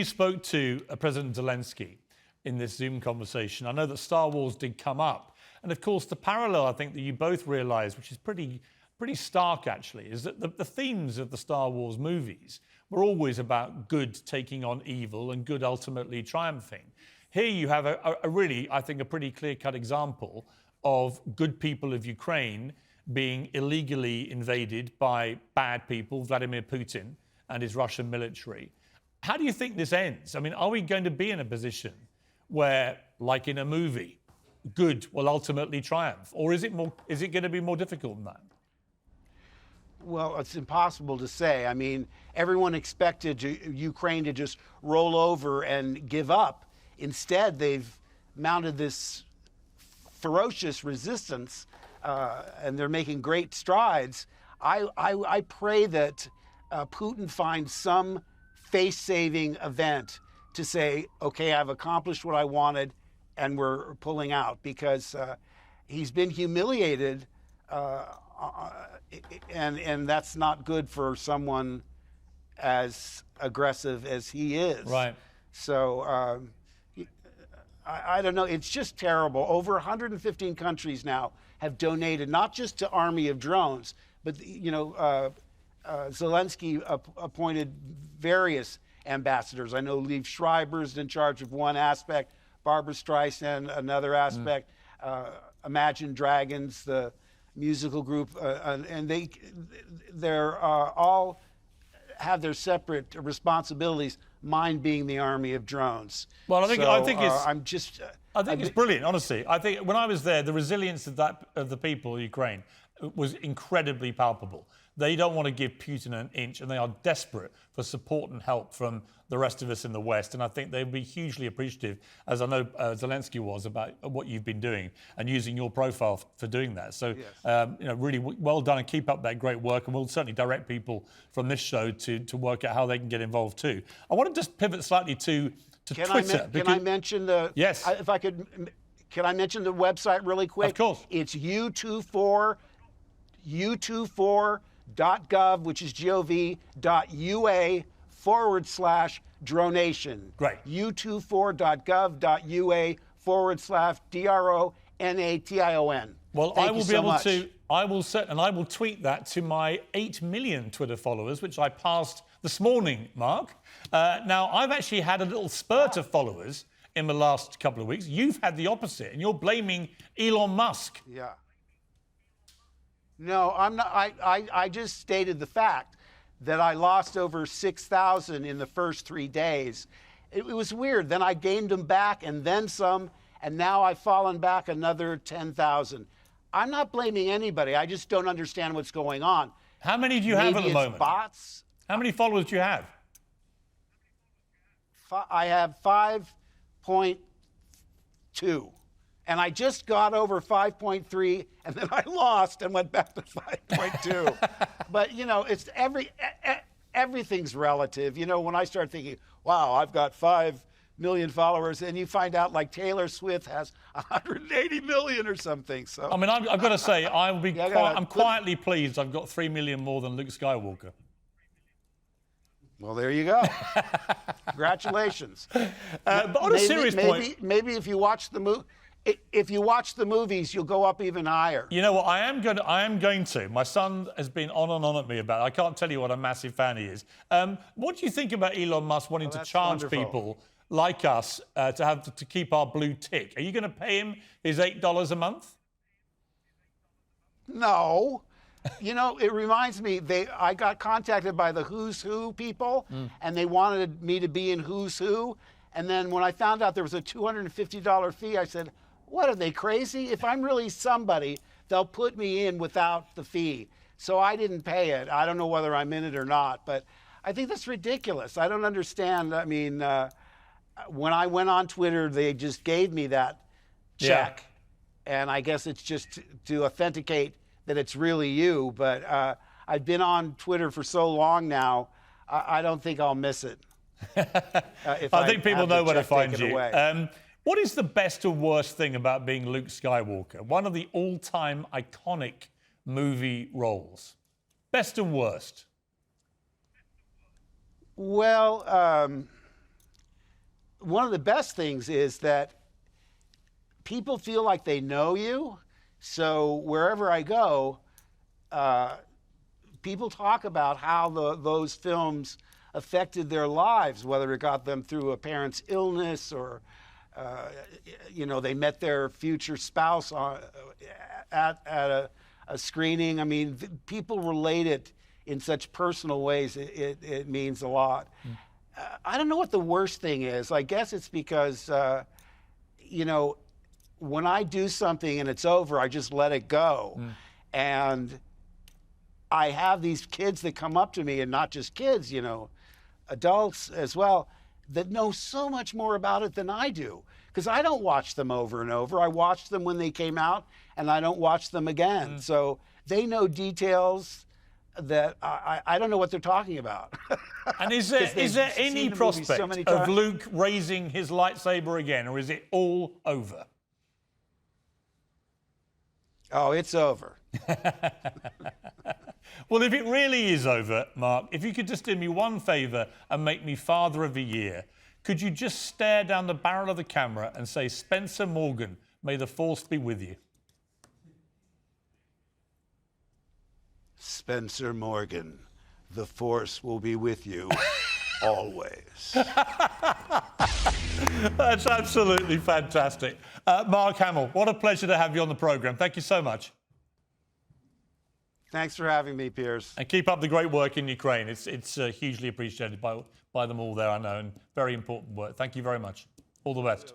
You spoke to President Zelensky in this Zoom conversation. I know that Star Wars did come up. And of course, the parallel I think that you both realise, which is pretty stark actually, is that the themes of the Star Wars movies were always about good taking on evil and good ultimately triumphing. Here you have a really, I think, a pretty clear-cut example of good people of Ukraine being illegally invaded by bad people, Vladimir Putin and his Russian military. How do you think this ends? I mean, are we going to be in a position where, like in a movie, good will ultimately triumph? Or is it going to be more difficult than that? Well, it's impossible to say. I mean, everyone expected Ukraine to just roll over and give up. Instead, they've mounted this ferocious resistance, and they're making great strides. I pray that Putin finds some face-saving event to say, okay, I've accomplished what I wanted, and we're pulling out, because he's been humiliated, and that's not good for someone as aggressive as he is. Right. So I don't know. It's just terrible. Over 115 countries now have donated, not just to Army of Drones, but Zelensky appointed various ambassadors. I know Liev Schreiber's in charge of one aspect, Barbara Streisand another aspect, Imagine Dragons, the musical group, and they're all have their separate responsibilities. Mine being the Army of Drones. Well, I think it's brilliant. Honestly, I think when I was there, the resilience of the people of Ukraine was incredibly palpable. They don't want to give Putin an inch, and they are desperate for support and help from the rest of us in the West. And I think they'd be hugely appreciative, as I know Zelensky was, about what you've been doing and using your profile for doing that. So, yes. Really well done, and keep up that great work. And we'll certainly direct people from this show to work out how they can get involved too. I want to just pivot slightly to Twitter. Can I mention the? Yes. If I could, can I mention the website really quick? Of course. It's u24.gov, which is gov.ua/dronation. Great. u24.gov.ua/dronation. Well, Thank I will you be so able much. to. I will tweet that to my 8 million Twitter followers, which I passed this morning, Mark. Now, I've actually had a little spurt of followers in the last couple of weeks. You've had the opposite, and you're blaming Elon Musk. Yeah. No, I'm not. I just stated the fact that I lost over 6,000 in the first 3 days. It was weird. Then I gained them back and then some, and now I've fallen back another 10,000. I'm not blaming anybody. I just don't understand what's going on. How many do you have at the moment? Bots. How many followers do you have? I have 5.2. And I just got over 5.3, and then I lost and went back to 5.2. But, it's everything's relative. When I start thinking, wow, I've got 5 million followers, and you find out like Taylor Swift has 180 million or something. So I mean, I've got to say, I'm quietly pleased I've got 3 million more than Luke Skywalker. Well, there you go. Congratulations. But on a serious point, maybe if you watch the movie. If you watch the movies, you'll go up even higher. You know what? I am going to. My son has been on and on at me about it. I can't tell you what a massive fan he is. What do you think about Elon Musk wanting to charge people like us to keep our blue tick? Are you going to pay him his $8 a month? No. It reminds me, I got contacted by the Who's Who people, and they wanted me to be in Who's Who. And then when I found out there was a $250 fee, I said, what, are they crazy? If I'm really somebody, they'll put me in without the fee. So I didn't pay it. I don't know whether I'm in it or not, but I think that's ridiculous. I don't understand. I mean, when I went on Twitter, they just gave me that check. Yeah. And I guess it's just to authenticate that it's really you. But I've been on Twitter for so long now, I don't think I'll miss it. I think people know where to find you. What is the best or worst thing about being Luke Skywalker? One of the all-time iconic movie roles. Best and worst? Well, one of the best things is that people feel like they know you. So wherever I go, people talk about how those films affected their lives, whether it got them through a parent's illness or, they met their future spouse at a screening. I mean, people relate it in such personal ways. It means a lot. I don't know what the worst thing is. I guess it's because, when I do something and it's over, I just let it go. And I have these kids that come up to me, and not just kids, adults as well, that know so much more about it than I do. Because I don't watch them over and over. I watched them when they came out, and I don't watch them again. So they know details that I don't know what they're talking about. And is there any prospect of Luke raising his lightsaber again, or is it all over? Oh, it's over. Well, if it really is over, Mark, if you could just do me one favour and make me Father of the Year, could you just stare down the barrel of the camera and say, Spencer Morgan, may the Force be with you? Spencer Morgan, the Force will be with you always. That's absolutely fantastic. Mark Hamill, what a pleasure to have you on the programme. Thank you so much. Thanks for having me, Piers. And keep up the great work in Ukraine. It's hugely appreciated by them all there, I know, and very important work. Thank you very much. All the best.